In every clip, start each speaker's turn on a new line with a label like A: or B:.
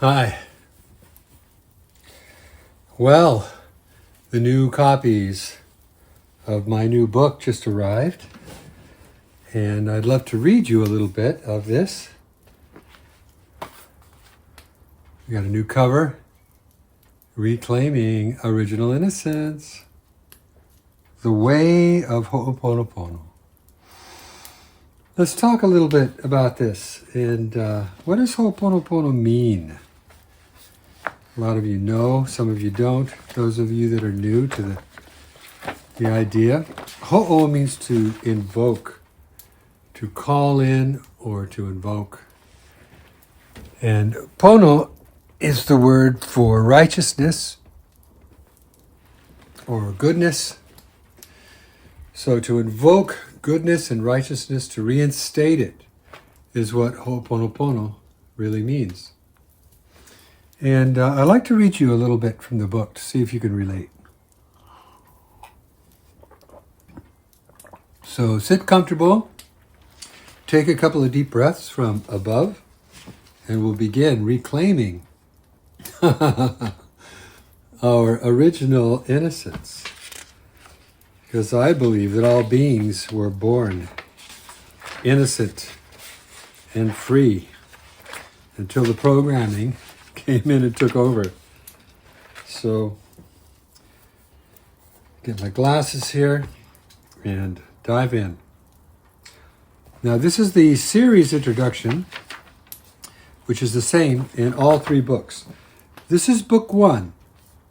A: Hi. Well, the new copies of my new book just arrived, and I'd love to read you a little bit of this. We got a new cover, Reclaiming Original Innocence, The Way of Ho'oponopono. Let's talk a little bit about this, and what does Ho'oponopono mean? A lot of you know, some of you don't. Those of you that are new to the idea. Ho'o means to invoke, to call in or to invoke. And pono is the word for righteousness or goodness. So to invoke goodness and righteousness, to reinstate it, is what Ho'oponopono really means. And I'd like to read you a little bit from the book to see if you can relate. So sit comfortable, take a couple of deep breaths from above, and we'll begin reclaiming our original innocence. Because I believe that all beings were born innocent and free until the programming came in and took over. So, get my glasses here and dive in. Now, this is the series introduction, which is the same in all three books. This is book one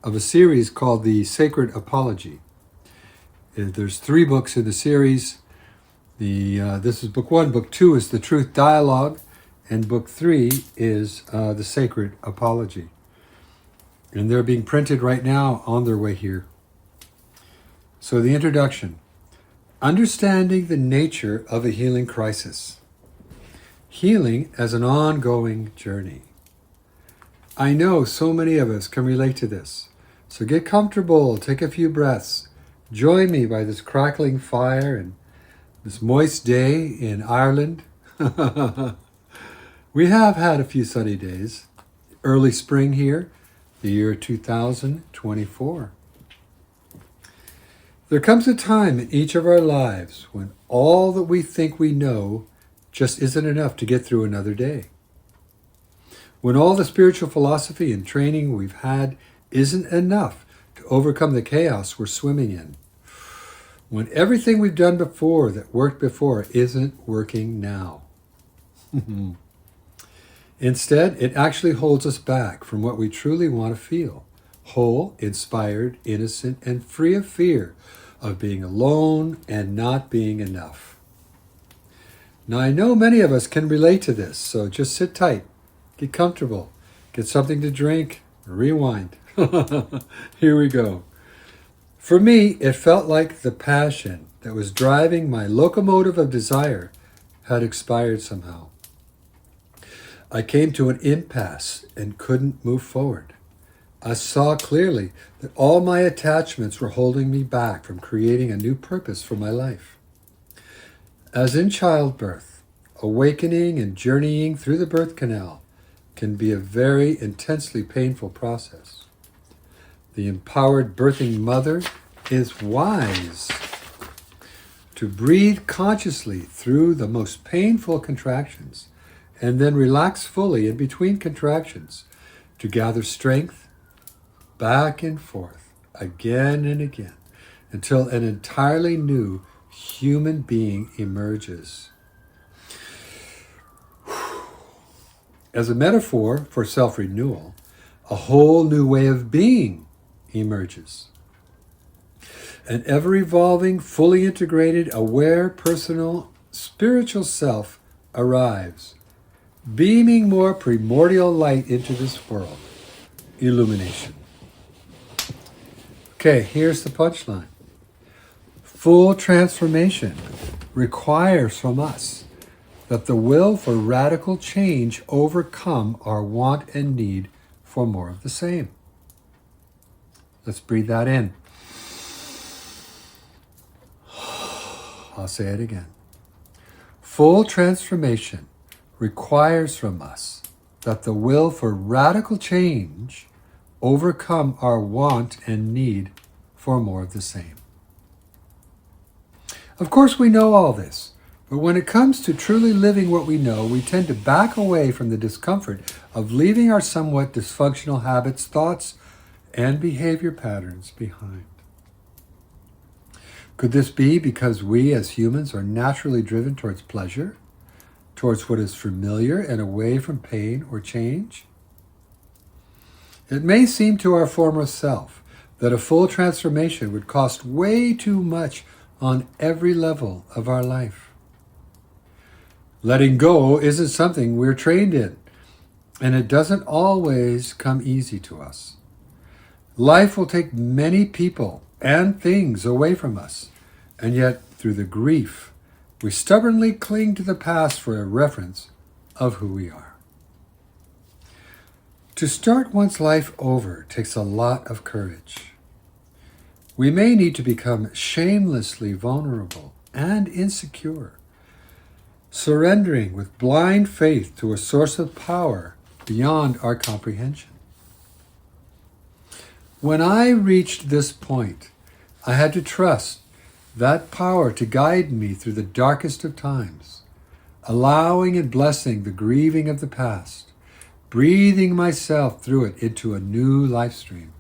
A: of a series called The Sacred Apology. There's three books in the series. This is book one. Book two is The Truth Dialogue. And book three is The Sacred Apology. And they're being printed right now on their way here. So the introduction. Understanding the nature of a healing crisis. Healing as an ongoing journey. I know so many of us can relate to this. So get comfortable, take a few breaths. Join me by this crackling fire and this moist day in Ireland. We have had a few sunny days. Early spring here, the year 2024. There comes a time in each of our lives when all that we think we know just isn't enough to get through another day. When all the spiritual philosophy and training we've had isn't enough to overcome the chaos we're swimming in. When everything we've done before that worked before isn't working now. Instead, it actually holds us back from what we truly want to feel. Whole, inspired, innocent, and free of fear of being alone and not being enough. Now, I know many of us can relate to this, so just sit tight, get comfortable, get something to drink, rewind. Here we go. For me, it felt like the passion that was driving my locomotive of desire had expired somehow. I came to an impasse and couldn't move forward. I saw clearly that all my attachments were holding me back from creating a new purpose for my life. As in childbirth, awakening and journeying through the birth canal can be a very intensely painful process. The empowered birthing mother is wise to breathe consciously through the most painful contractions and then relax fully in between contractions to gather strength back and forth again and again until an entirely new human being emerges. As a metaphor for self-renewal, a whole new way of being emerges. An ever-evolving, fully integrated, aware, personal, spiritual self arrives, beaming more primordial light into this world. Illumination. Okay, here's the punchline. Full transformation requires from us that the will for radical change overcome our want and need for more of the same. Let's breathe that in. I'll say it again. Full transformation requires from us that the will for radical change overcome our want and need for more of the same. Of course, we know all this, but when it comes to truly living what we know, we tend to back away from the discomfort of leaving our somewhat dysfunctional habits, thoughts, and behavior patterns behind. Could this be because we as humans are naturally driven towards pleasure, towards what is familiar and away from pain or change? It may seem to our former self that a full transformation would cost way too much on every level of our life. Letting go isn't something we're trained in, and it doesn't always come easy to us. Life will take many people and things away from us, and yet through the grief, we stubbornly cling to the past for a reference of who we are. To start one's life over takes a lot of courage. We may need to become shamelessly vulnerable and insecure, surrendering with blind faith to a source of power beyond our comprehension. When I reached this point, I had to trust that power to guide me through the darkest of times, allowing and blessing the grieving of the past, breathing myself through it into a new life stream.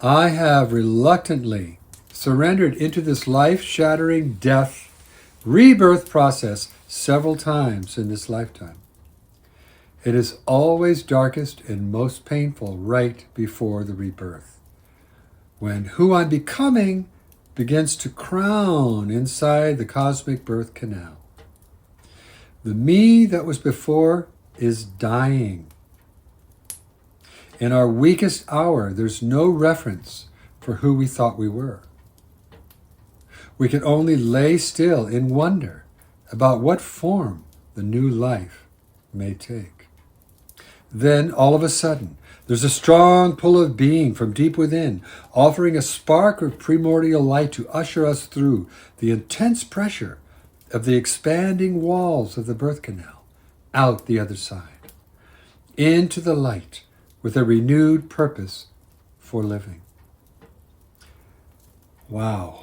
A: I have reluctantly surrendered into this life-shattering death, rebirth process several times in this lifetime. It is always darkest and most painful right before the rebirth, when who I'm becoming begins to crown inside the cosmic birth canal. The me that was before is dying. In our weakest hour, there's no reference for who we thought we were. We can only lay still in wonder about what form the new life may take. Then, all of a sudden, there's a strong pull of being from deep within, offering a spark of primordial light to usher us through the intense pressure of the expanding walls of the birth canal, out the other side, into the light with a renewed purpose for living. Wow.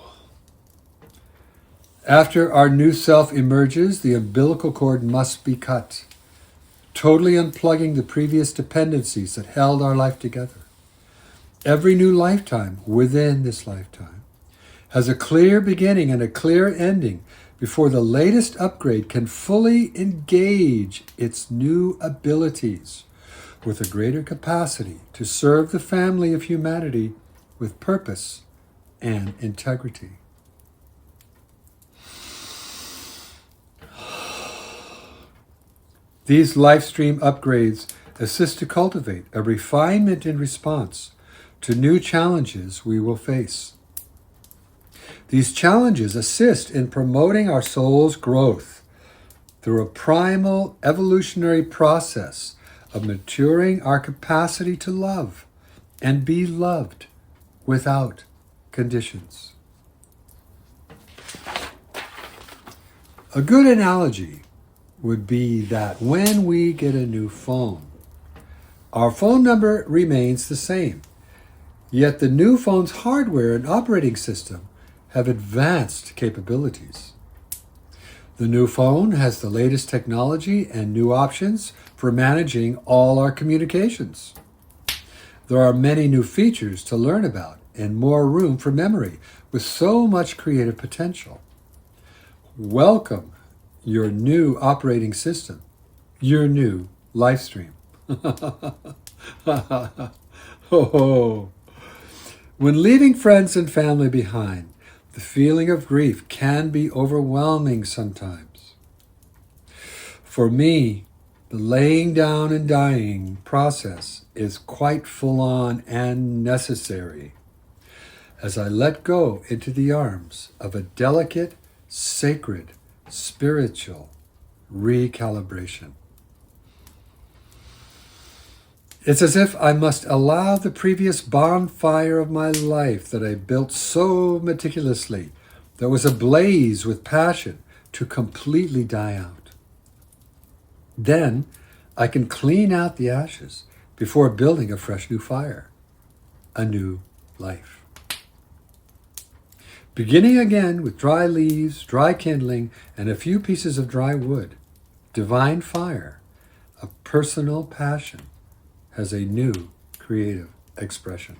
A: After our new self emerges, the umbilical cord must be cut, totally unplugging the previous dependencies that held our life together. Every new lifetime within this lifetime has a clear beginning and a clear ending before the latest upgrade can fully engage its new abilities with a greater capacity to serve the family of humanity with purpose and integrity. These life stream upgrades assist to cultivate a refinement in response to new challenges we will face. These challenges assist in promoting our soul's growth through a primal evolutionary process of maturing our capacity to love and be loved without conditions. A good analogy would be that when we get a new phone, our phone number remains the same, yet the new phone's hardware and operating system have advanced capabilities. The new phone has the latest technology and new options for managing all our communications. There are many new features to learn about and more room for memory with so much creative potential. Welcome your new operating system, your new life stream. Oh. When leaving friends and family behind, the feeling of grief can be overwhelming sometimes. For me, the laying down and dying process is quite full-on and necessary as I let go into the arms of a delicate, sacred, spiritual recalibration. It's as if I must allow the previous bonfire of my life that I built so meticulously, that was ablaze with passion, to completely die out. Then I can clean out the ashes before building a fresh new fire, a new life. Beginning again with dry leaves, dry kindling, and a few pieces of dry wood, divine fire, a personal passion, has a new creative expression.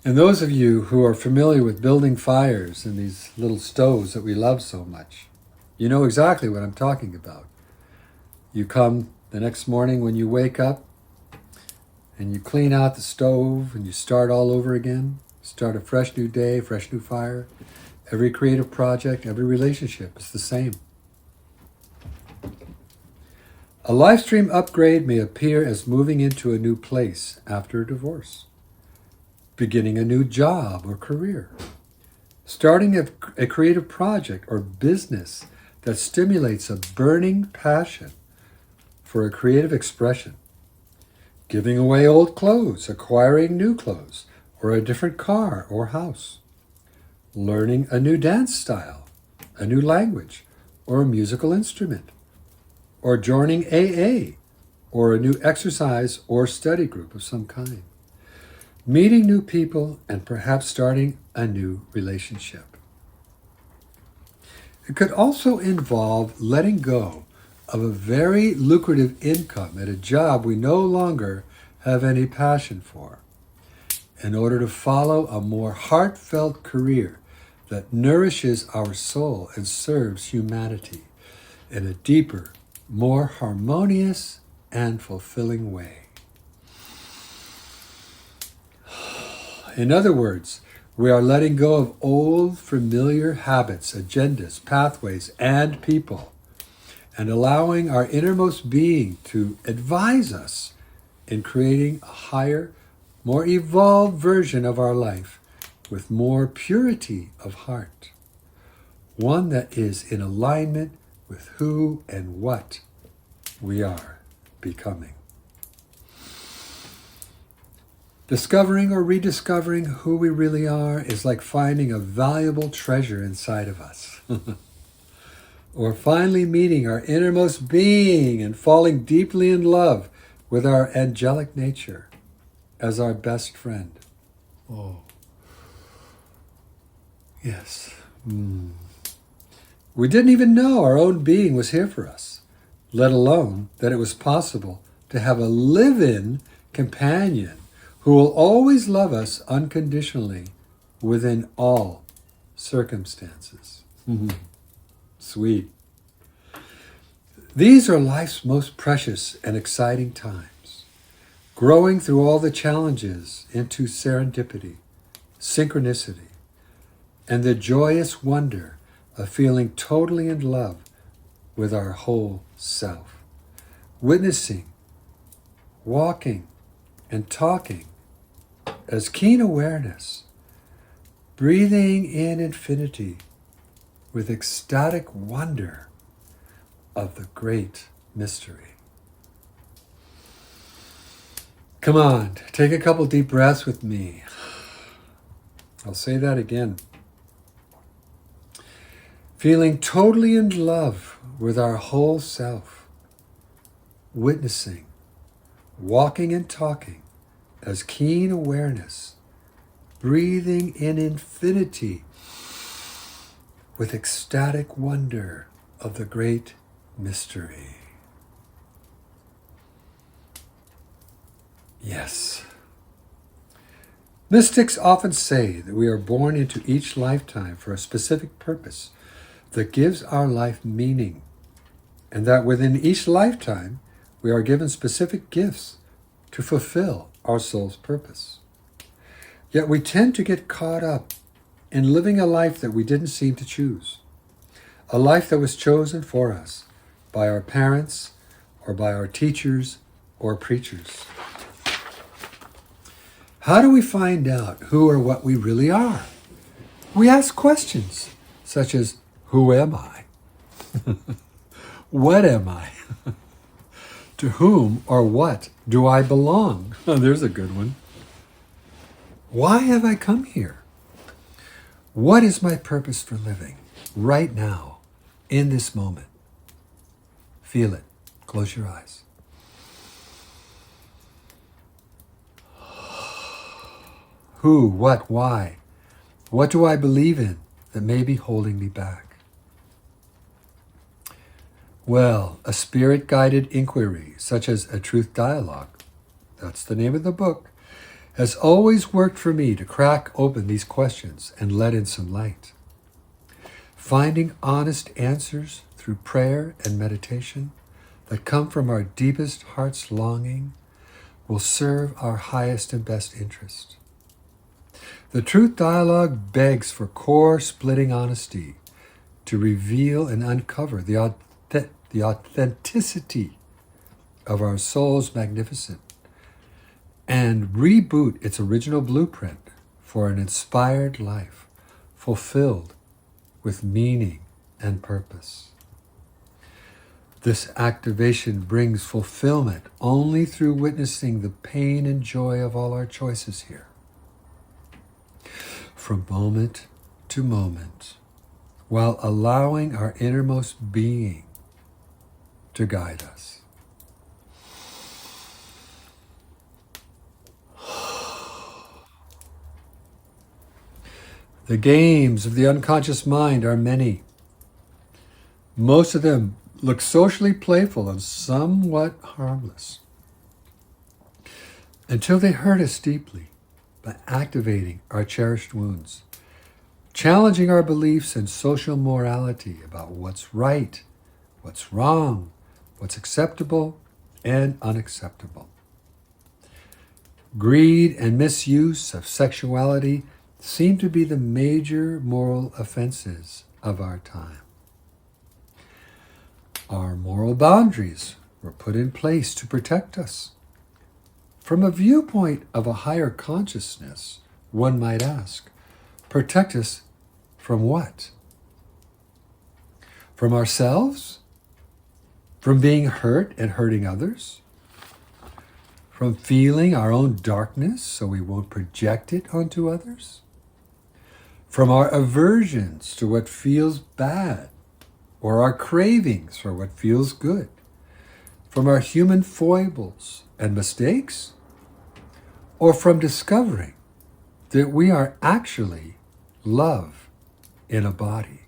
A: And those of you who are familiar with building fires in these little stoves that we love so much, you know exactly what I'm talking about. You come the next morning when you wake up and you clean out the stove and you start all over again, start a fresh new day, fresh new fire. Every creative project, every relationship is the same. A life stream upgrade may appear as moving into a new place after a divorce, beginning a new job or career, starting a creative project or business that stimulates a burning passion for a creative expression, giving away old clothes, acquiring new clothes, or a different car or house, learning a new dance style, a new language, or a musical instrument, or joining AA, or a new exercise or study group of some kind, meeting new people, and perhaps starting a new relationship. It could also involve letting go of a very lucrative income at a job we no longer have any passion for, in order to follow a more heartfelt career that nourishes our soul and serves humanity in a deeper, more harmonious and fulfilling way. In other words, we are letting go of old, familiar habits, agendas, pathways, and people, and allowing our innermost being to advise us in creating a higher, more evolved version of our life with more purity of heart, one that is in alignment with who and what we are becoming. Discovering or rediscovering who we really are is like finding a valuable treasure inside of us. Or finally meeting our innermost being and falling deeply in love with our angelic nature as our best friend. Oh, yes. We didn't even know our own being was here for us, let alone that it was possible to have a live-in companion who will always love us unconditionally within all circumstances. Sweet. These are life's most precious and exciting times, growing through all the challenges into serendipity, synchronicity, and the joyous wonder of feeling totally in love with our whole self, witnessing, walking, and talking as keen awareness, breathing in infinity with ecstatic wonder of the great mystery. Come on, take a couple deep breaths with me. I'll say that again. Feeling totally in love with our whole self, witnessing, walking and talking as keen awareness, breathing in infinity with ecstatic wonder of the great mystery. Yes. Mystics often say that we are born into each lifetime for a specific purpose that gives our life meaning, and that within each lifetime we are given specific gifts to fulfill our soul's purpose. Yet we tend to get caught up in living a life that we didn't seem to choose, a life that was chosen for us by our parents or by our teachers or preachers. How do we find out who or what we really are? We ask questions such as, who am I? What am I? To whom or what do I belong? Oh, there's a good one. Why have I come here? What is my purpose for living? right now, in this moment. Feel it. Close your eyes. Who, what, why? What do I believe in that may be holding me back? Well, a spirit-guided inquiry, such as a truth dialogue, that's the name of the book, has always worked for me to crack open these questions and let in some light. Finding honest answers through prayer and meditation that come from our deepest heart's longing will serve our highest and best interest. The truth dialogue begs for core-splitting honesty to reveal and uncover the authenticity of our soul's magnificent and reboot its original blueprint for an inspired life fulfilled with meaning and purpose. This activation brings fulfillment only through witnessing the pain and joy of all our choices here. From moment to moment, while allowing our innermost being to guide us. The games of the unconscious mind are many. Most of them look socially playful and somewhat harmless, until they hurt us deeply by activating our cherished wounds, challenging our beliefs and social morality about what's right, what's wrong, what's acceptable and unacceptable. Greed and misuse of sexuality seem to be the major moral offenses of our time. Our moral boundaries were put in place to protect us. From a viewpoint of a higher consciousness, one might ask, protect us from what? From ourselves? From being hurt and hurting others? From feeling our own darkness so we won't project it onto others? From our aversions to what feels bad, or our cravings for what feels good? From our human foibles and mistakes? Or from discovering that we are actually love in a body?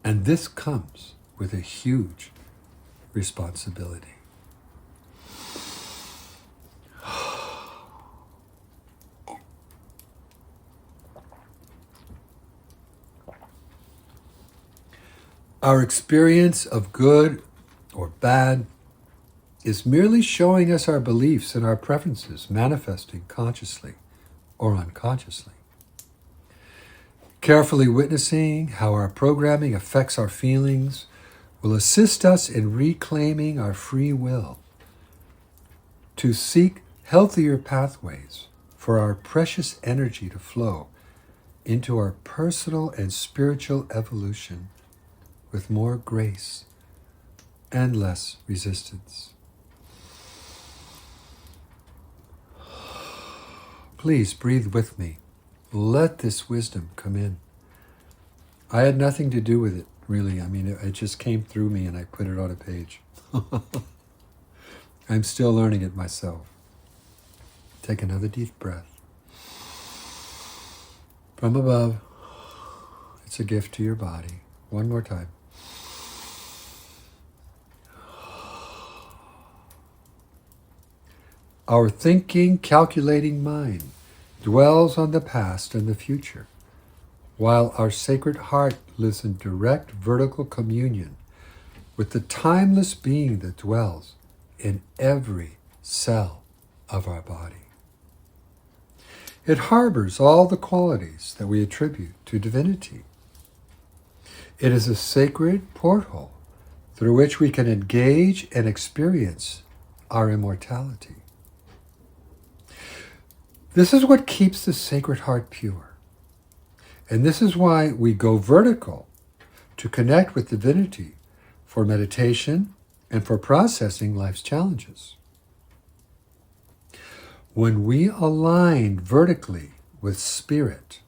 A: And this comes with a huge responsibility. Our experience of good or bad is merely showing us our beliefs and our preferences manifesting consciously or unconsciously. Carefully witnessing how our programming affects our feelings will assist us in reclaiming our free will to seek healthier pathways for our precious energy to flow into our personal and spiritual evolution with more grace and less resistance. Please breathe with me. Let this wisdom come in. I had nothing to do with it, really. I mean, it just came through me and I put it on a page. I'm still learning it myself. Take another deep breath. From above, it's a gift to your body. One more time. Our thinking, calculating mind dwells on the past and the future, while our sacred heart lives in direct vertical communion with the timeless being that dwells in every cell of our body. It harbors all the qualities that we attribute to divinity. It is a sacred porthole through which we can engage and experience our immortality. This is what keeps the Sacred Heart pure. And this is why we go vertical to connect with divinity for meditation and for processing life's challenges. When we align vertically with spirit,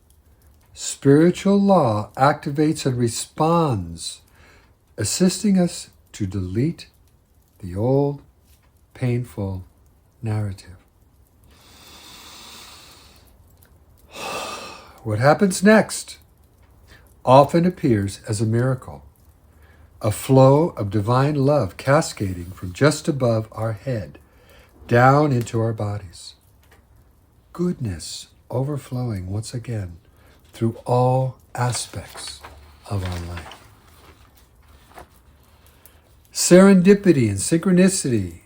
A: spiritual law activates and responds, assisting us to delete the old, painful narrative. What happens next often appears as a miracle, a flow of divine love cascading from just above our head down into our bodies. Goodness overflowing once again through all aspects of our life. Serendipity and synchronicity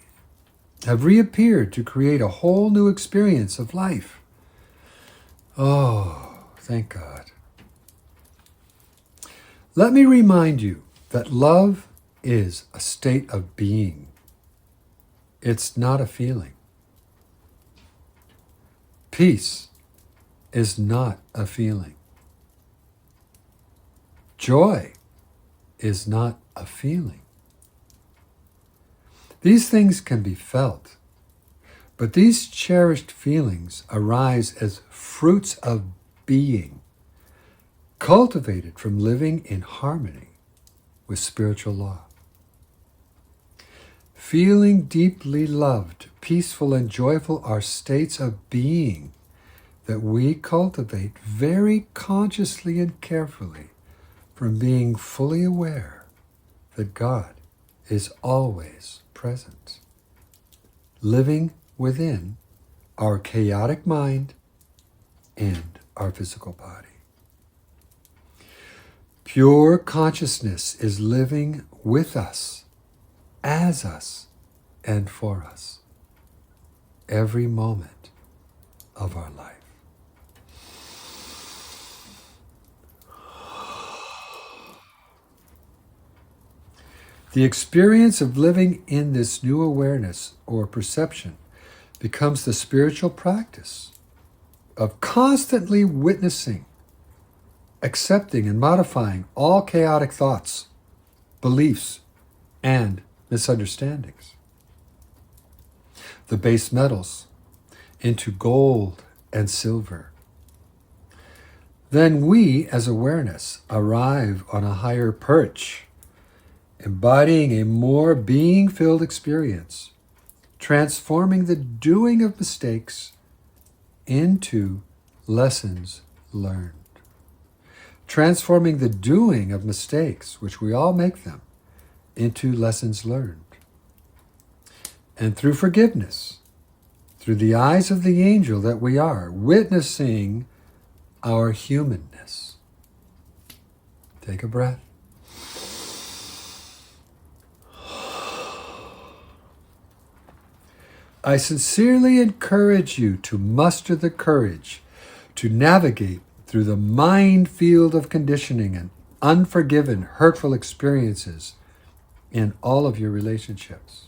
A: have reappeared to create a whole new experience of life. Oh, thank God. Let me remind you that love is a state of being. It's not a feeling. Peace is not a feeling. Joy is not a feeling. These things can be felt, but these cherished feelings arise as fruits of being, cultivated from living in harmony with spiritual law. Feeling deeply loved, peaceful, and joyful are states of being that we cultivate very consciously and carefully from being fully aware that God is always present, living within our chaotic mind and our physical body. Pure consciousness is living with us, as us, and for us, every moment of our life. The experience of living in this new awareness or perception becomes the spiritual practice of constantly witnessing, accepting, and modifying all chaotic thoughts, beliefs, and misunderstandings. The base metals into gold and silver. Then we, as awareness, arrive on a higher perch, embodying a more being-filled experience, transforming the doing of mistakes into lessons learned. Transforming the doing of mistakes, which we all make them, into lessons learned. And through forgiveness, through the eyes of the angel that we are, witnessing our humanness. Take a breath. I sincerely encourage you to muster the courage to navigate through the minefield of conditioning and unforgiven, hurtful experiences in all of your relationships.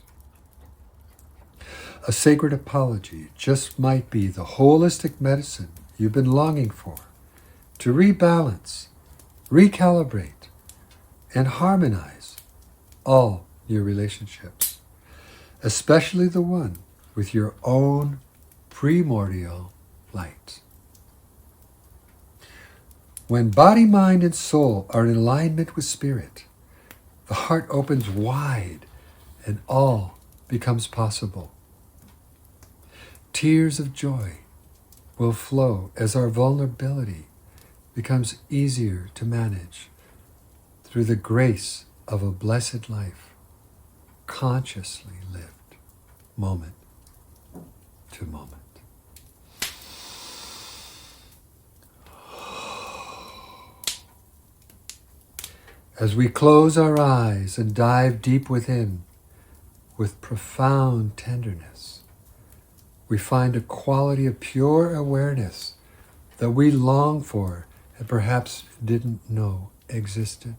A: A sacred apology just might be the holistic medicine you've been longing for to rebalance, recalibrate, and harmonize all your relationships, especially the one with your own primordial light. When body, mind, and soul are in alignment with spirit, the heart opens wide and all becomes possible. Tears of joy will flow as our vulnerability becomes easier to manage through the grace of a blessed life, consciously lived, moment to moment. As we close our eyes and dive deep within with profound tenderness, we find a quality of pure awareness that we long for and perhaps didn't know existed.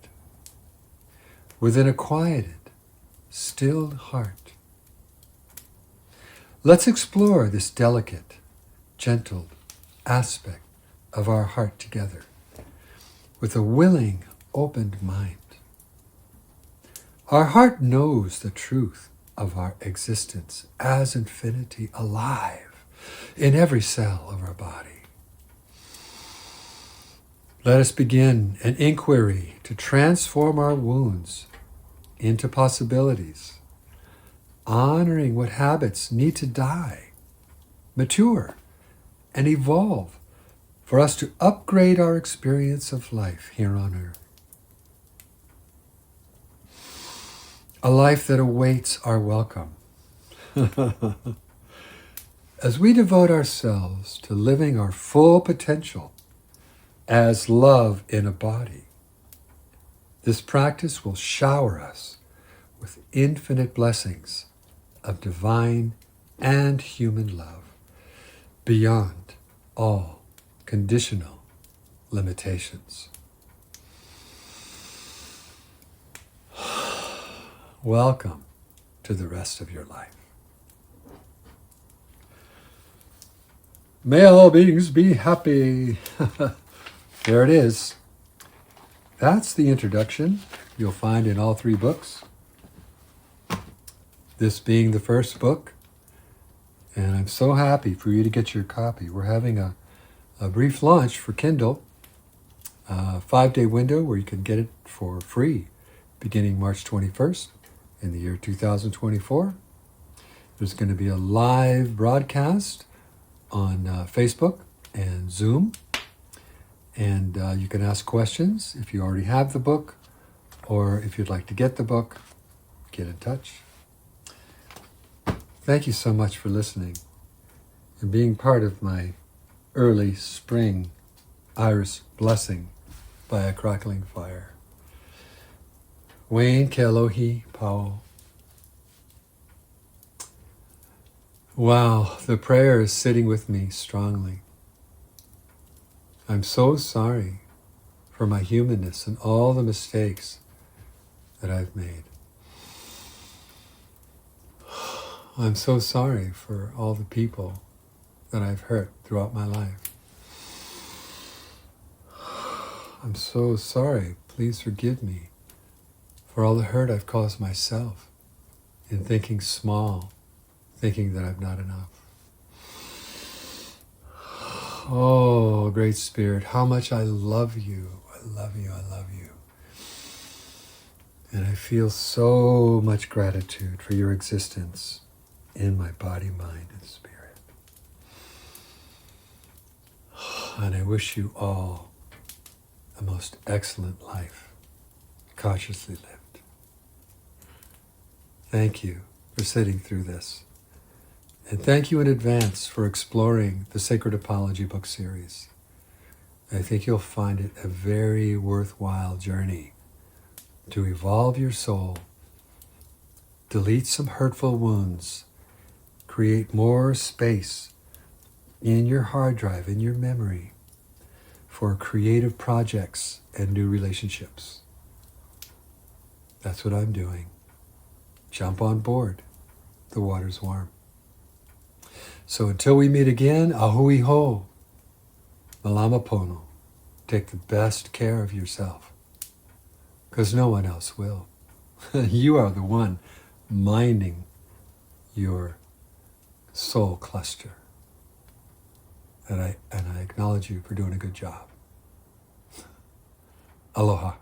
A: Within a quieted, stilled heart, let's explore this delicate, gentle aspect of our heart together with a willing, opened mind. Our heart knows the truth of our existence as infinity, alive in every cell of our body. Let us begin an inquiry to transform our wounds into possibilities, honoring what habits need to die, mature, and evolve for us to upgrade our experience of life here on earth. A life that awaits our welcome. As we devote ourselves to living our full potential as love in a body, this practice will shower us with infinite blessings of divine and human love beyond all conditional limitations. Welcome to the rest of your life. May all beings be happy. There it is. That's the introduction you'll find in all 3 books. This being the first book. And I'm so happy for you to get your copy. We're having a brief launch for Kindle, a 5-day window where you can get it for free beginning March 21st in the year 2024. There's going to be a live broadcast on Facebook and Zoom. And you can ask questions if you already have the book, or if you'd like to get the book, get in touch. Thank you so much for listening and being part of my early spring iris blessing by a crackling fire. Wayne Kealohi Powell. Wow, the prayer is sitting with me strongly. I'm so sorry for my humanness and all the mistakes that I've made. I'm so sorry for all the people that I've hurt throughout my life. I'm so sorry. Please forgive me for all the hurt I've caused myself in thinking small, thinking that I'm not enough. Oh, Great Spirit, how much I love you. I love you. I love you. And I feel so much gratitude for your existence in my body, mind, and spirit. And I wish you all a most excellent life, consciously lived. Thank you for sitting through this. And thank you in advance for exploring the Sacred Apology book series. I think you'll find it a very worthwhile journey to evolve your soul, delete some hurtful wounds, create more space in your hard drive, in your memory, for creative projects and new relationships. That's what I'm doing. Jump on board. The water's warm. So until we meet again, ahui ho, malama pono. Take the best care of yourself, because no one else will. You are the one minding your soul cluster. And I acknowledge you for doing a good job. Aloha.